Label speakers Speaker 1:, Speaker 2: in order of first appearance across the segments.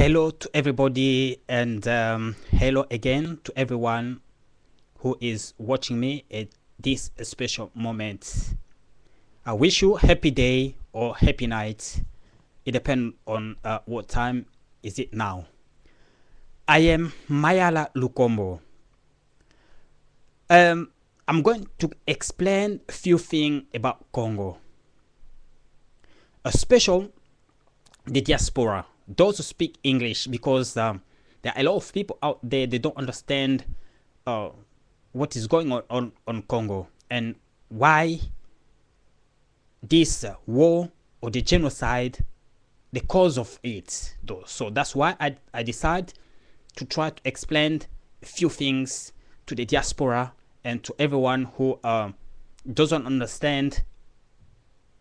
Speaker 1: Hello to everybody, and hello again to everyone who is watching me at this special moment. I wish you happy day or happy night. It depends on what time is it now. I am MAYALA277's. I'm going to explain a few things about Congo, especially the diaspora, those who speak English, because there are a lot of people out there, they don't understand what is going on Congo and why this war or the genocide, the cause of it. So that's why I decided to try to explain a few things to the diaspora and to everyone who doesn't understand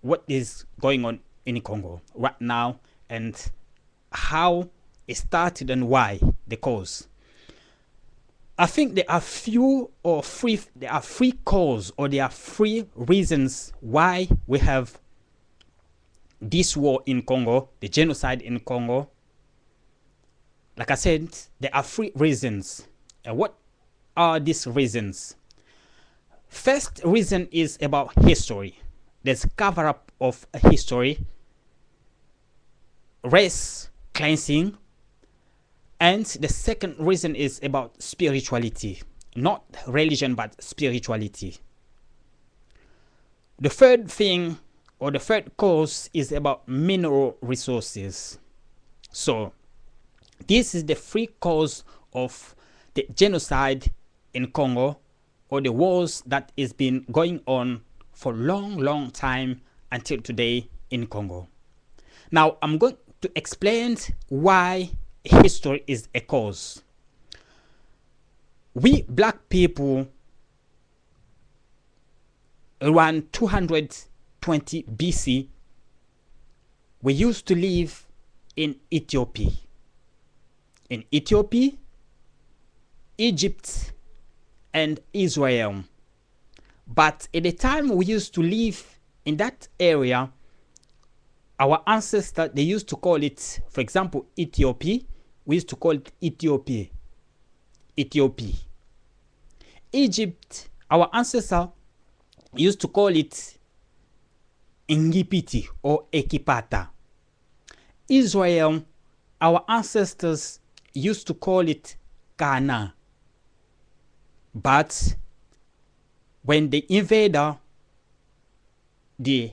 Speaker 1: what is going on in Congo right now and how it started and why, the cause. I think there are three causes, or there are three reasons why we have this war in Congo, the genocide in Congo. Like I said, there are three reasons. And what are these reasons? First reason is about history. There's cover up of history, race cleansing, and the second reason is about spirituality, not religion but spirituality. The third thing, or the third cause, is about mineral resources. So this is the three cause of the genocide in Congo, or the wars that has been going on for long time until today in Congo. Now I'm going to explain why history is a cause. We black people, around 220 BC, we used to live in Ethiopia. In Ethiopia, Egypt, and Israel. But at the time we used to live in that area, our ancestors, they used to call it, for example, Ethiopia. We used to call it Ethiopia. Ethiopia. Egypt, our ancestors used to call it Ngipiti or Ekipata. Israel, our ancestors used to call it Kana. But when the invader, the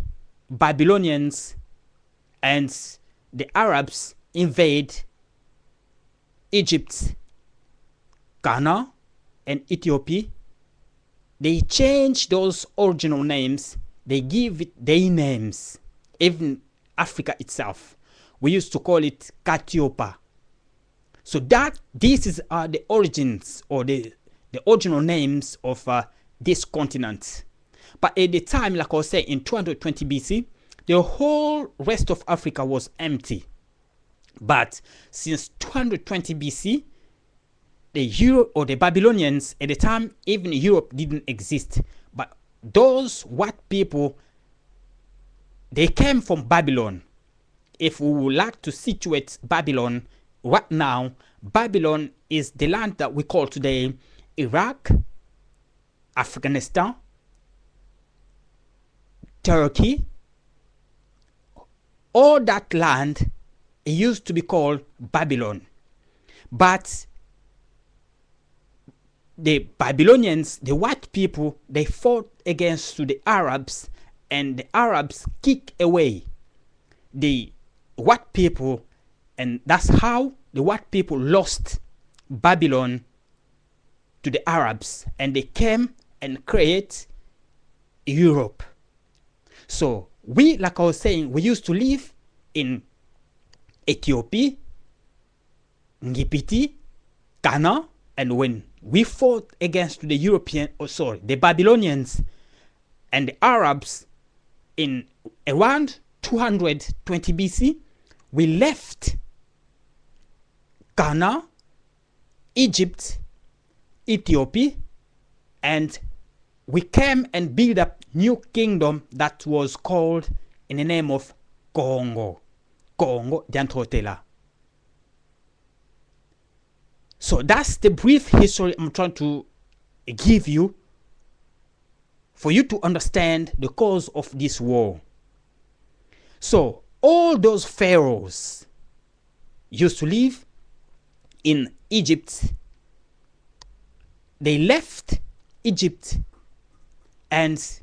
Speaker 1: Babylonians and the Arabs invade Egypt, Ghana, and Ethiopia, they change those original names, they give it their names. Even Africa itself, we used to call it Katiopa. So this is the origins, or the original names of this continent. But at the time, like I was saying, in 220 BC, the whole rest of Africa was empty. But since 220 BC, the Europe, or the Babylonians, at the time, even Europe didn't exist. But those white people, they came from Babylon. If we would like to situate Babylon right now, Babylon is the land that we call today Iraq, Afghanistan, Turkey. All that land, it used to be called Babylon. But the Babylonians, the white people, they fought against the Arabs, and the Arabs kicked away the white people, and that's how the white people lost Babylon to the Arabs, and they came and created Europe. So we, like I was saying, we used to live in Ethiopia, Ngipiti, Ghana, and when we fought against the Babylonians and the Arabs in around 220 BC, we left Ghana, Egypt, Ethiopia, and we came and built up new kingdom that was called in the name of Congo. Congo d'Antrotela. So that's the brief history I'm trying to give you for you to understand the cause of this war. So all those pharaohs used to live in Egypt. They left Egypt and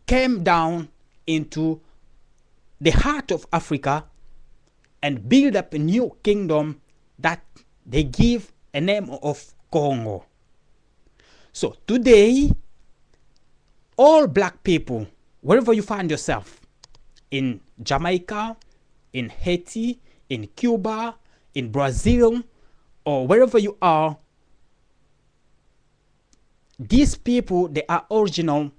Speaker 1: came down into the heart of Africa and build up a new kingdom that they give a name of Congo. So today, all black people, wherever you find yourself, in Jamaica, in Haiti, in Cuba, in Brazil, or wherever you are, these people, they are original,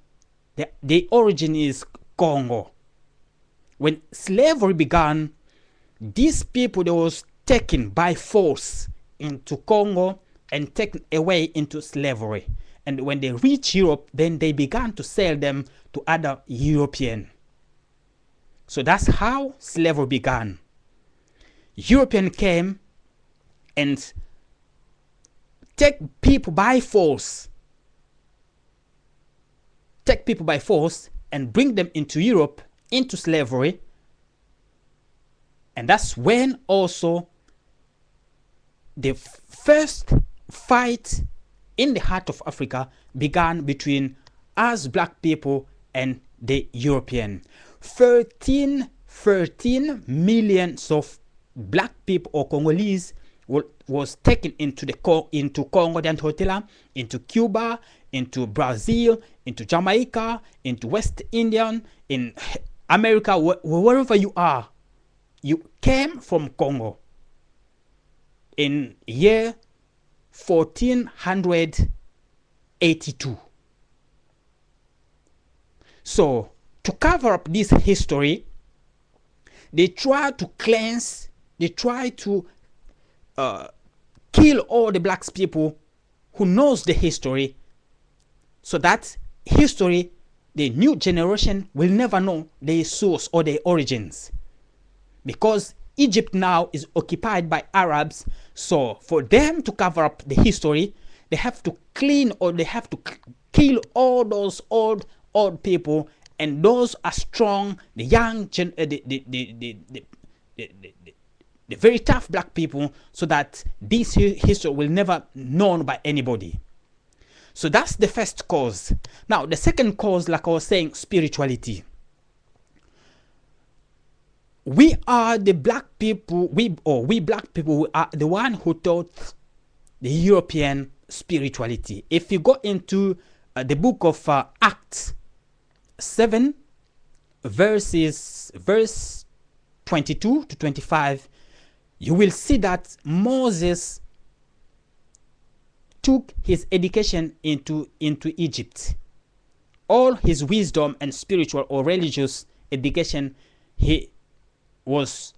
Speaker 1: the origin is Congo. When slavery began, these people, they was taken by force into Congo and taken away into slavery. And when they reached Europe, then they began to sell them to other Europeans. So that's how slavery began. European came and take people by force and bring them into Europe, into slavery. And that's when also the first fight in the heart of Africa began between us black people and the European. 13 millions of black people or Congolese was taken into Congo de Antotela, into Cuba, into Brazil, into Jamaica, into West Indian, in America, wherever you are. You came from Congo in year 1482. So to cover up this history, they try to cleanse, they try to kill all the black people who knows the history, so that history, the new generation will never know their source or their origins. Because Egypt now is occupied by Arabs, so for them to cover up the history, they have to clean, or they have to kill all those old people, and those are strong, the young, the very tough black people, so that this history will never known by anybody. So that's the first cause. Now the second cause, like I was saying, spirituality. We are the black people, we black people are the one who taught the European spirituality. If you go into the book of Acts 7, verse 22 to 25, you will see that Moses took his education into Egypt. All his wisdom and spiritual or religious education, he was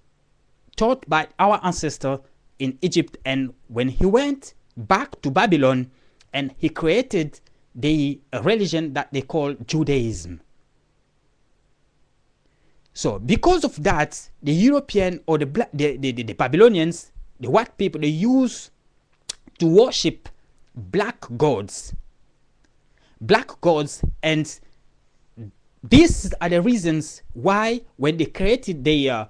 Speaker 1: taught by our ancestor in Egypt. And when he went back to Babylon, and he created the religion that they call Judaism. So because of that, the European or the Babylonians, the white people, they used to worship black gods, and these are the reasons why when they created the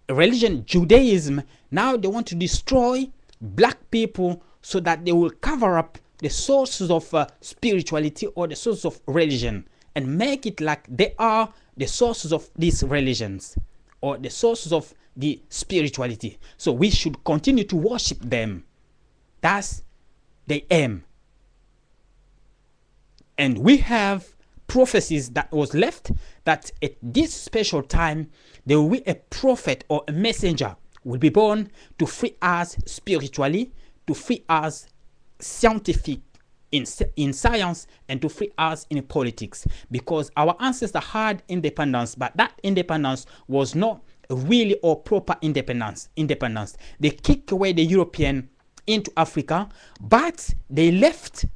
Speaker 1: religion Judaism, now they want to destroy black people so that they will cover up the sources of spirituality or the sources of religion, and make it like they are the sources of these religions or the sources of the spirituality. So we should continue to worship them. That's the aim. And we have prophecies that was left, that at this special time there will be a prophet or a messenger will be born to free us spiritually, to free us scientific in science, and to free us in politics. Because our ancestors had independence, but that independence was not really or proper independence. They kicked away the European into Africa, but they left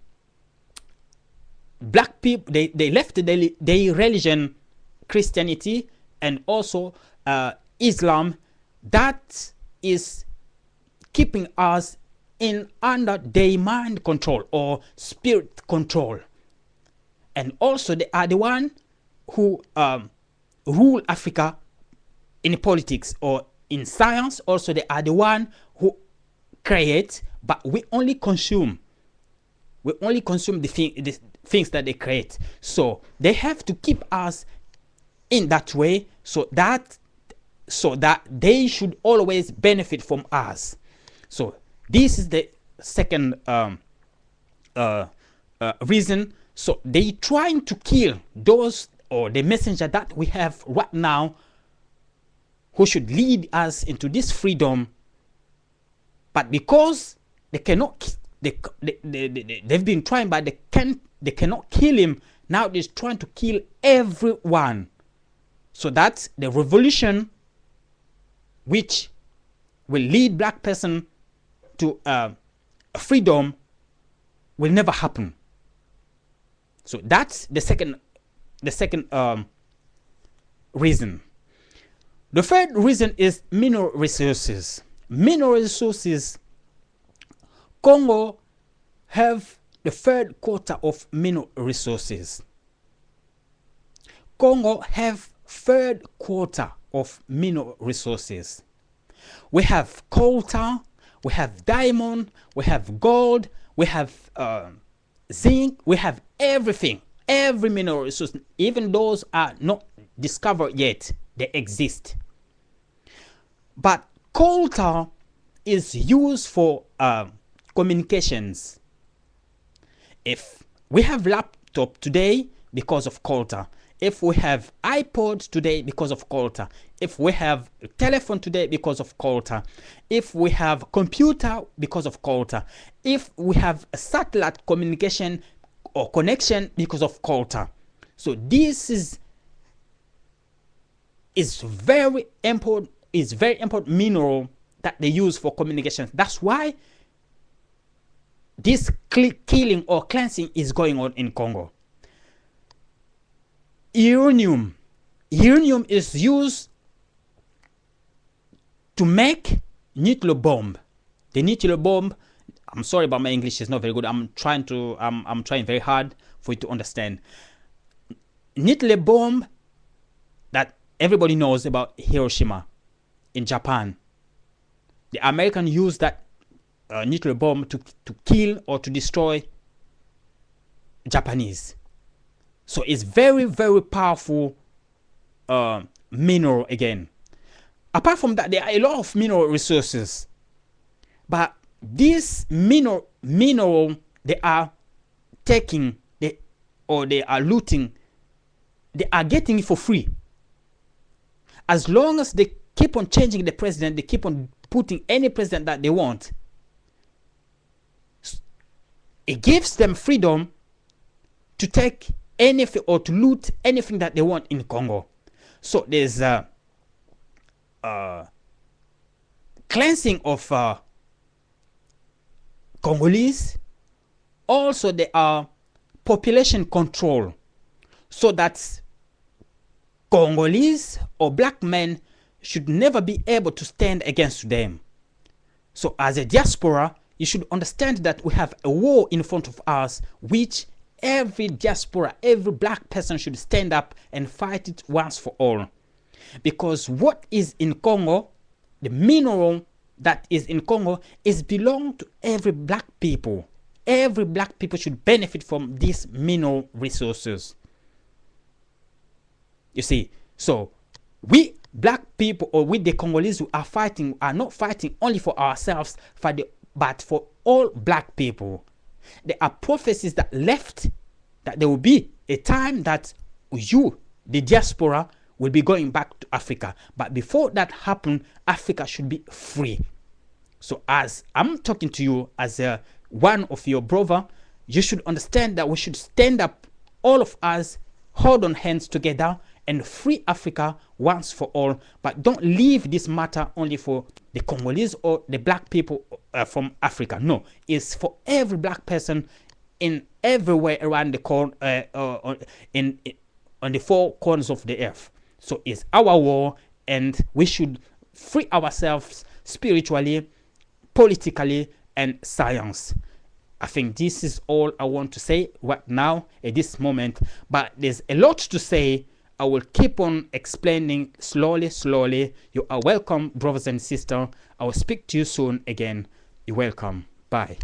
Speaker 1: black people, they left their religion, Christianity, and also Islam, that is keeping us in under their mind control or spirit control. And also they are the one who rule Africa in politics or in science. Also they are the one who create, but we only consume. We only consume the things that they create. So they have to keep us in that way, so that they should always benefit from us. So this is the second reason. So they trying to kill those or the messenger that we have right now, who should lead us into this freedom. But because they cannot, they've been trying, but they cannot kill him. Now they're trying to kill everyone. So that the revolution, which will lead black person to freedom, will never happen. So that's the second reason. The third reason is mineral resources. Mineral resources. Congo have the third quarter of mineral resources. Congo have third quarter of mineral resources. We have coltan, we have diamond, we have gold, we have zinc, we have everything, every mineral resource. Even those are not discovered yet, they exist. But coltan is used for communications. If we have laptop today because of coltan, if we have iPod today because of coltan, if we have telephone today because of coltan, if we have computer because of coltan, if we have a satellite communication or connection because of coltan. So this is very important. Is very important mineral that they use for communication. That's why this killing or cleansing is going on in Congo. Uranium is used to make nuclear bomb. The nuclear bomb, I'm sorry about my English, is not very good. I'm trying very hard for you to understand. Nuclear bomb that everybody knows about Hiroshima in Japan. The Americans used that nuclear bomb to kill or to destroy Japanese. So it's very, very powerful mineral again. Apart from that, there are a lot of mineral resources. But this mineral they are taking, they are looting, they are getting it for free. As long as they keep on changing the president, they keep on putting any president that they want, it gives them freedom to take anything or to loot anything that they want in Congo. So there's cleansing of Congolese. Also there are population control, so that Congolese or black men should never be able to stand against them. So as a diaspora, you should understand that we have a war in front of us, which every diaspora, every black person should stand up and fight it once for all. Because what is in Congo, the mineral that is in Congo, is belong to every black people. Every black people should benefit from these mineral resources. You see, so we black people, or we the Congolese who are fighting, are not fighting only for ourselves, but for all black people. There are prophecies that left that there will be a time that you, the diaspora, will be going back to Africa. But before that happens, Africa should be free. So as I'm talking to you as one of your brother, you should understand that we should stand up, all of us, hold on hands together and free Africa once for all. But don't leave this matter only for the Congolese or the black people from Africa. No, it's for every black person in everywhere around the on the four corners of the earth. So it's our war, and we should free ourselves spiritually, politically, and science. I think this is all I want to say right now at this moment, but there's a lot to say. I will keep on explaining slowly. You are welcome, brothers and sisters. I will speak to you soon again. You're welcome. Bye.